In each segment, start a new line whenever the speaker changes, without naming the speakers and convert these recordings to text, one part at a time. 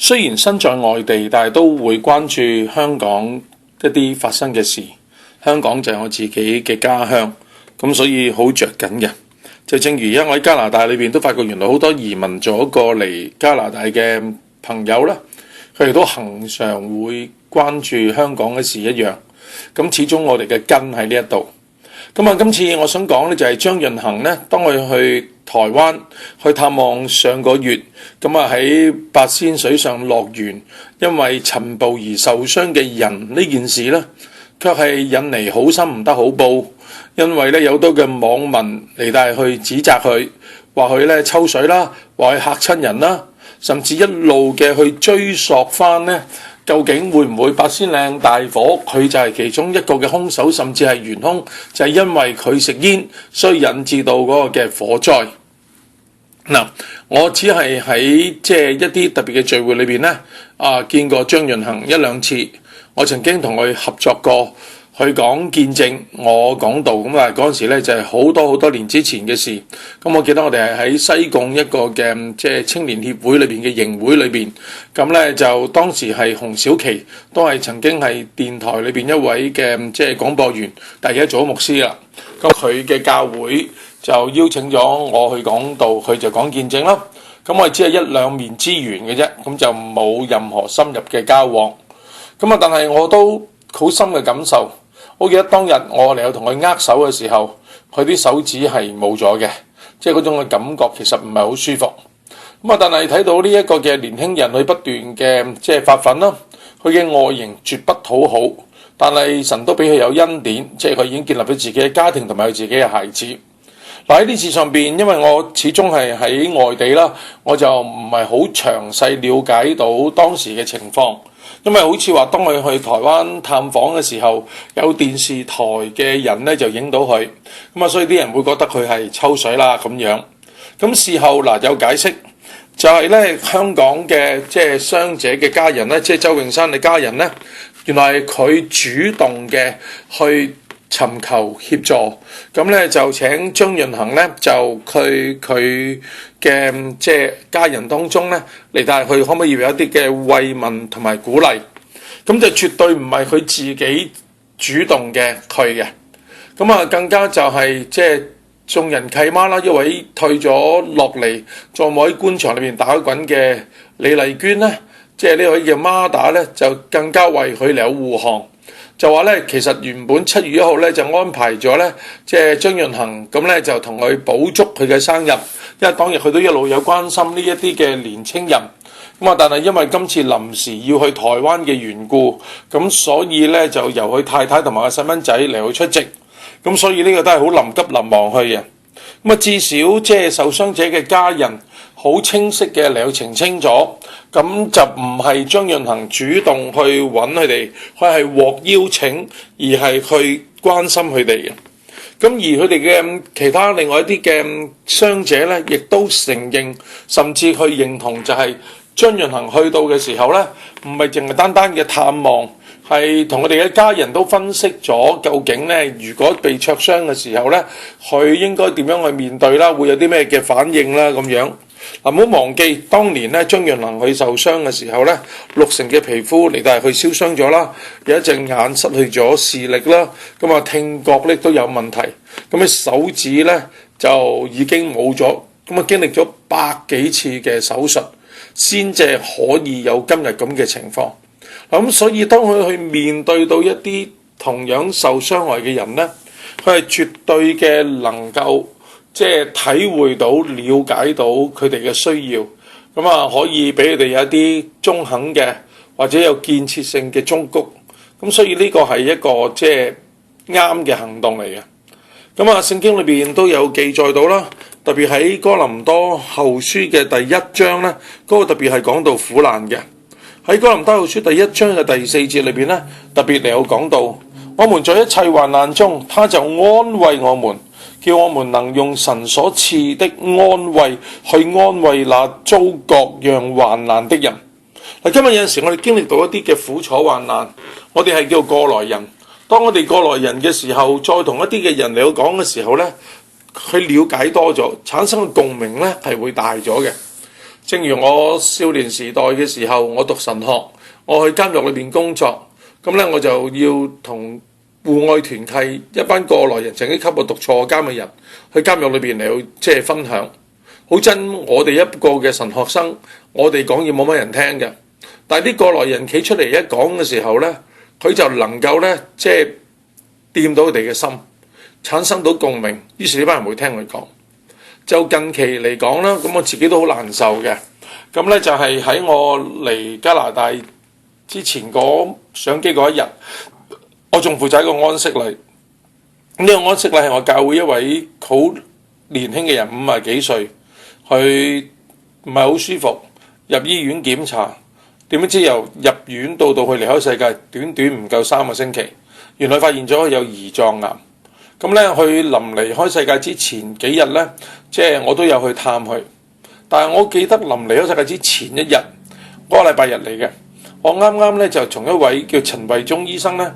雖然身在外地，但係都會關注香港一啲發生嘅事。香港就係我自己嘅家鄉，咁所以好着緊嘅。就正如而家我喺加拿大裏邊都發覺，原來好多移民咗過嚟加拿大嘅朋友啦，佢哋都恆常會關注香港嘅事一樣。咁始終我哋嘅根喺呢一度。咁啊，今次我想講咧就係張潤衡咧，當佢去台灣去探望上個月，咁啊喺八仙水上樂園，因為塵暴而受傷嘅人呢件事咧，卻係引嚟好心唔得好報，因為咧有好多嘅網民嚟到去指責佢，話佢咧抽水啦，話佢嚇親人啦，甚至一路嘅去追溯翻咧。究竟會唔會八仙嶺大火佢就係其中一個嘅兇手，甚至係元兇，就係因為佢食煙，所以引致到嗰個嘅火災。嗱，我只係喺一啲特別嘅聚會裏邊咧，見過張潤衡一兩次，我曾經同佢合作過。去講見證，我講道咁啊！嗰陣時咧就係好多年之前嘅事。咁我記得我哋係喺西貢一個嘅青年協會裏邊嘅營會裏邊。咁咧就當時係洪小琪都係曾經係電台裏邊一位嘅廣播員，但係而家做咗牧師啦。咁佢嘅教會就邀請咗我去講道，佢就講見證啦。咁我哋只係一兩面之緣嘅啫，咁就冇任何深入嘅交往。咁啊，但係我都好深嘅感受。我記得當日我嚟同佢握手嘅時候，佢啲手指係冇咗嘅，即係嗰種嘅感覺其實唔係好舒服。咁啊，但係睇到呢一個嘅年輕人，佢不斷嘅發奮啦，佢嘅外形絕不討好，但係神都俾佢有恩典，即係佢已經建立咗自己嘅家庭同埋佢自己嘅孩子。嗱，喺呢次上邊，因為我始終係喺外地啦，我就唔係好詳細了解到當時嘅情況。因為好似話，當佢去台灣探訪嘅時候，有電視台嘅人咧就影到佢，咁啊，所以啲人會覺得佢係抽水啦咁樣。咁事後有解釋，就係咧香港嘅傷者嘅家人咧，周永山嘅家人咧，原來係佢主動嘅去尋求協助，咁咧就請張潤衡咧就佢嘅家人當中咧嚟，但係佢可唔可以有一啲嘅慰問同埋鼓勵？咁就絕對唔係佢自己主動嘅去嘅，咁啊更加就係眾人契媽啦，一位退咗落嚟，再冇喺官場裏邊打滾嘅李麗娟咧，呢位嘅媽打咧就更加為佢嚟護航。就話咧，其實原本7月1號咧就安排咗咧，張潤衡咁咧就同佢補祝佢嘅生日，因為當日佢都一路有關心呢一啲嘅年青人，咁啊，但係因為今次臨時要去台灣嘅緣故，咁所以咧就由佢太太同埋個細蚊仔嚟去出席，咁所以呢個都係好臨急臨忙去嘅，咁啊至少受傷者嘅家人好清晰嘅嚟去澄清咗，咁就唔係張潤衡主動去揾佢哋，佢係獲邀請而係去關心佢哋嘅。咁而佢哋嘅其他另外一啲嘅傷者咧，亦都承認甚至去認同，就係張潤衡去到嘅時候咧，唔係淨係單單嘅探望，係同佢哋嘅家人都分析咗究竟咧，如果被灼傷嘅時候咧，佢應該點樣去面對啦，會有啲咩嘅反應啦咁樣。唔好忘記，當年咧張潤衡佢受傷嘅時候咧，60%嘅皮膚嚟到係佢燒傷咗啦，有一隻眼失去咗視力啦，咁啊聽覺咧都有問題，咁啊手指咧就已經冇咗，咁啊經歷咗100幾次嘅手術，先至可以有今日咁嘅情況。咁所以當佢去面對到一啲同樣受傷害嘅人咧，佢係絕對嘅能夠體會到、了解到佢哋嘅需要，咁啊可以俾佢哋有一啲中肯嘅或者有建設性嘅忠告，咁所以呢個係一個啱嘅行動嚟嘅。咁啊聖經裏邊都有記載到啦，特別喺哥林多後書嘅第1章咧，嗰個特別係講到苦難嘅。喺哥林多後書第1章嘅第4節裏邊咧，特別嚟有講到，我們在一切患難中，他就安慰我們，叫我們能用神所賜的安慰去安慰那遭各樣患難的人。今日有陣時我哋經歷到一啲嘅苦楚患難，我哋係叫過來人。當我哋過來人嘅時候，再同一啲嘅人嚟講嘅時候呢，佢了解多咗，產生嘅共鳴呢係會大咗嘅。正如我少年時代嘅時候，我讀神學，我去監獄裏邊工作，咁呢，我就要同戶外團契一班過來人，曾經給我讀錯監嘅人，去監獄裏邊嚟去分享。好憎我哋一個嘅神學生，我哋講嘢冇乜人聽嘅，但係啲過來人企出嚟一講嘅時候呢，佢就能夠呢，掂到佢哋嘅心，產生到共鳴，於是呢班人會聽佢講。就近期嚟講啦，咁我自己都好難受嘅。咁呢，就係喺我嚟加拿大之前上機嗰一日，我仲負責一個安息禮。呢個安息禮係我教會一位好年輕嘅人，50幾歲，佢唔係好舒服，入醫院檢查，點知由入院到佢離開世界，短短唔夠3個星期，原來發現咗佢有胰臟癌。咁咧，佢臨離開世界之前幾日咧，我都有去探佢。但係我記得臨離開世界之前一日，嗰個禮拜日嚟嘅，我啱啱咧就從一位叫陳惠忠醫生咧，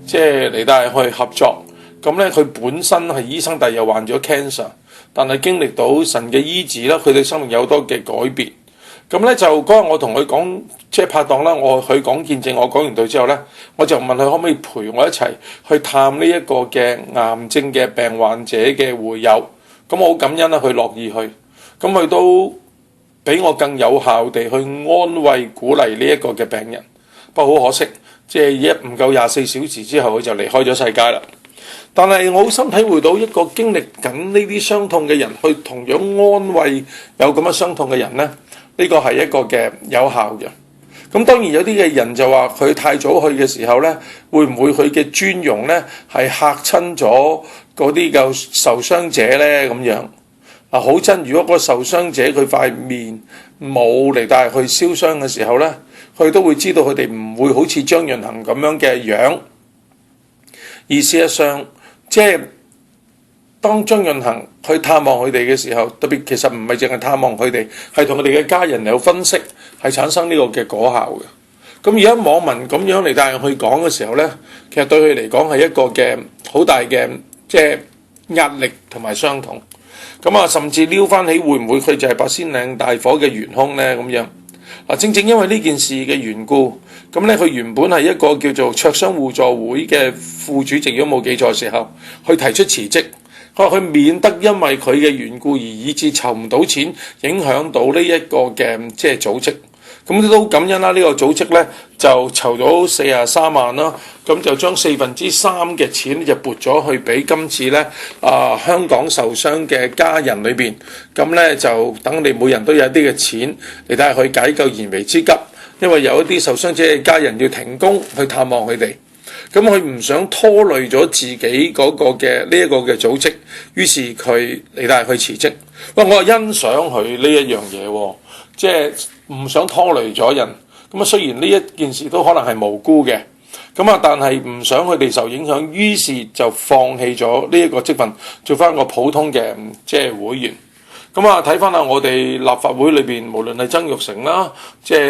嚟帶去合作。咁咧，佢本身係醫生，但係又患咗 cancer， 但係經歷到神嘅醫治啦，佢對生命有好多嘅改變。咁咧就嗰日我同佢講，拍檔啦，佢講見證，我講完道之後咧，我就問佢可唔可以陪我一齊去探呢一個嘅癌症嘅病患者嘅會友。咁我好感恩啦，佢樂意去。咁佢都比我更有效地去安慰鼓勵呢一個嘅病人。不過好可惜，唔夠24小時之後，佢就離開咗世界啦。但係我好深體會到一個經歷緊呢啲傷痛嘅人，去同樣安慰有咁樣傷痛嘅人呢，呢個係一個嘅有效嘅。咁當然有啲嘅人就話佢太早去嘅時候呢，會唔會佢嘅尊容呢係嚇親咗嗰啲嘅受傷者呢？咁樣好真，如果個受傷者佢塊面冇嚟帶去燒傷嘅時候呢，佢都會知道佢哋唔會好似張潤衡咁樣嘅樣。而事實上，當張潤衡去探望佢哋嘅時候，特別其實唔係淨係探望佢哋，係同佢哋嘅家人嚟分析，係產生呢個嘅果效嘅。咁而家網民咁樣嚟帶人去講嘅時候呢，其實對佢嚟講係一個嘅好大嘅壓力同埋傷痛。甚至撩翻起會唔會佢就係八仙嶺大火嘅元兇呢？咁樣正正因為呢件事嘅緣故，咁呢佢原本係一個叫做灼傷互助會嘅副主席，如果冇記錯嘅時候，佢提出辭職。佢免得因為佢嘅緣故而以致籌唔到錢，影響到呢一個嘅組織。咁都感恩啦，呢個組織呢就籌咗43萬啦，咁就將3/4嘅錢就撥咗去俾今次呢香港受傷嘅家人裏邊。咁呢就等你每人都有一啲嘅錢嚟睇下去解救燃眉之急，因為有一啲受傷者嘅家人要停工去探望佢哋。咁佢唔想拖累咗自己嗰個嘅呢一個嘅組織，於是佢嚟帶佢辭職。我係欣賞佢呢一樣嘢，唔想拖累咗人。咁雖然呢一件事都可能係無辜嘅，但係唔想佢哋受影響，於是就放棄咗呢一個職份，做翻個普通嘅會員。睇翻下我哋立法會裏邊，無論係曾鈺成啦，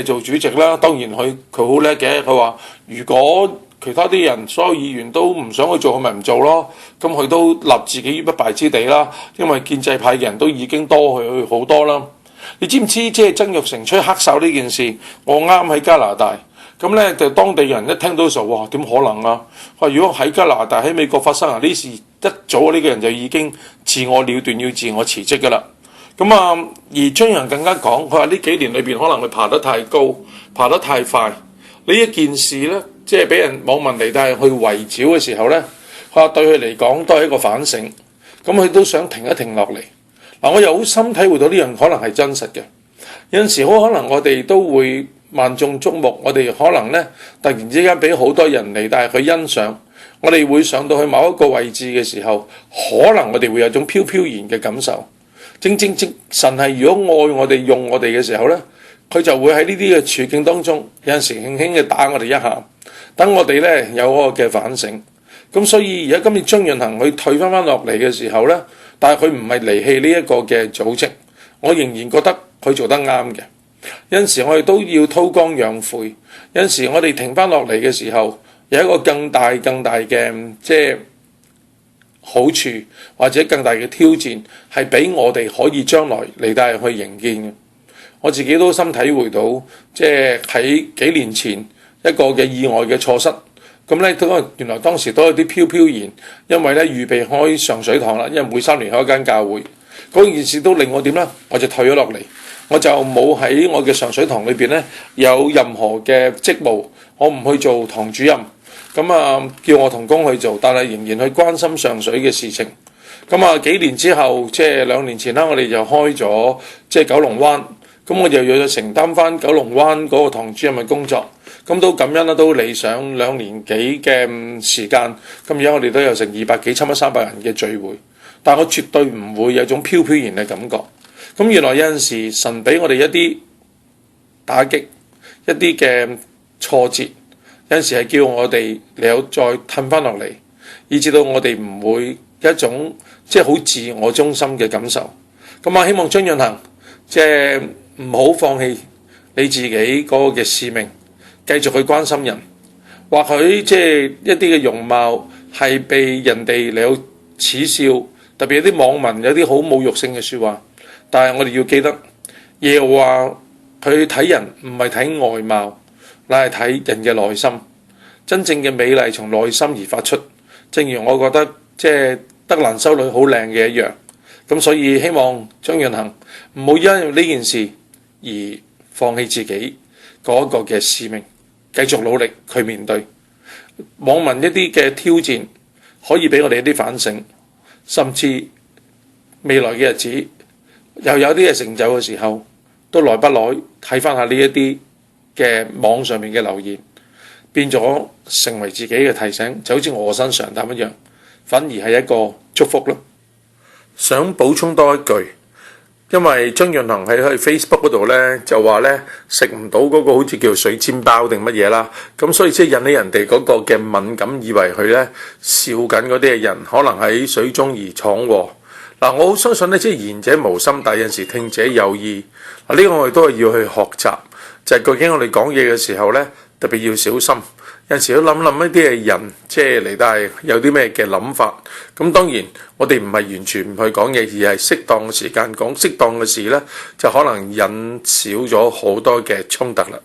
做主席啦，當然佢好叻嘅。佢話如果其他啲人所有議員都唔想去做，佢咪唔做咯。咁佢都立自己於不敗之地啦，因為建制派嘅人都已經多佢好多啦。你知唔知曾鈺成吹黑哨呢件事？我啱喺加拿大，咁呢就當地人一聽到嘅時候，哇，點可能啊？如果喺加拿大喺美國發生呢事，一早呢個人就已經自我了斷，要自我辭職噶啦。而張陽更加講，佢話呢幾年裏邊可能佢爬得太高，爬得太快，呢一件事呢。俾人網民嚟帶去圍剿嘅時候呢，佢話對佢嚟講都係一個反省，咁佢都想停一停落嚟。我又好深體會到呢樣可能係真實嘅。有陣時好可能我哋都會萬眾矚目，我哋可能呢突然之間俾好多人嚟帶去欣賞，我哋會上到去某一個位置嘅時候，可能我哋會有種飄飄然嘅感受。正神係如果愛我哋用我哋嘅時候呢，佢就會喺呢啲嘅處境當中，有陣時輕輕嘅打我哋一下，等我哋呢有嗰個嘅反省。咁所以而家今次張潤衡佢退翻落嚟嘅時候呢，但係佢唔係離棄呢一個嘅組織，我仍然覺得佢做得啱嘅。有陣時我哋都要韜光養晦，有陣時我哋停翻落嚟嘅時候，有一個更大嘅好處或者更大嘅挑戰，係俾我哋可以將來嚟帶去迎見嘅。我自己都深體會到，即係喺幾年前一個嘅意外嘅錯失。咁咧都原來當時都有啲飄然，因為咧預備開上水堂啦，因為每3年開一間教會，嗰件事都令我點咧，我就退咗落嚟，我就冇喺我嘅上水堂裏邊咧有任何嘅職務，我唔去做堂主任，咁叫我同工去做，但係仍然去關心上水嘅事情。咁幾年之後，即係2年前啦，我哋就開咗即係九龍灣，咁我就要承擔翻九龍灣嗰個堂主任嘅工作。咁都感恩啦，都理想2年幾嘅時間，咁而家我哋都有成200幾、差唔多300人嘅聚會，但我絕對唔會有種飄然嘅感覺。咁原來有陣時神俾我哋一啲打擊，一啲嘅挫折，有陣時係叫我哋有再褪翻落嚟，以至到我哋唔會一種即係好自我中心嘅感受。咁希望張潤衡即係唔好放棄你自己嗰個嘅使命，繼續去關心人。或許即係一啲嘅容貌係被人哋嚟到恥笑，特別有啲網民有啲好侮辱性嘅説話，但係我哋要記得，耶和華佢睇人唔係睇外貌，乃係睇人嘅內心。真正嘅美麗從內心而發出，正如我覺得即係德蘭修女好靚嘅一樣。咁所以希望張潤衡唔好因為呢件事而放棄自己嗰個嘅使命，繼續努力去面對網民一啲嘅挑戰，可以俾我哋一啲反省，甚至未來嘅日子又有啲嘅成就嘅時候，都耐不耐睇翻下呢一啲嘅網上面嘅留言，變咗成為自己嘅提醒，就好似臥薪嘗膽一樣，反而係一個祝福咯。想補充多一句，因為張潤衡喺 Facebook 嗰度咧就話咧食唔到嗰個好似叫水煎包定乜嘢啦，咁所以即係引起人哋嗰個嘅敏感，以為佢咧笑緊嗰啲嘅人可能喺水中而闖禍。嗱，我好相信咧，即係言者無心，但有陣時聽者有意。嗱，呢個我哋都係要去學習，就係究竟我哋講嘢嘅時候咧，特別要小心。有陣時都諗一啲嘅人，即係嚟到係有啲咩嘅諗法。咁當然我哋唔係完全唔去講嘢，而係適當嘅時間講適當嘅事咧，就可能引少咗好多嘅衝突啦。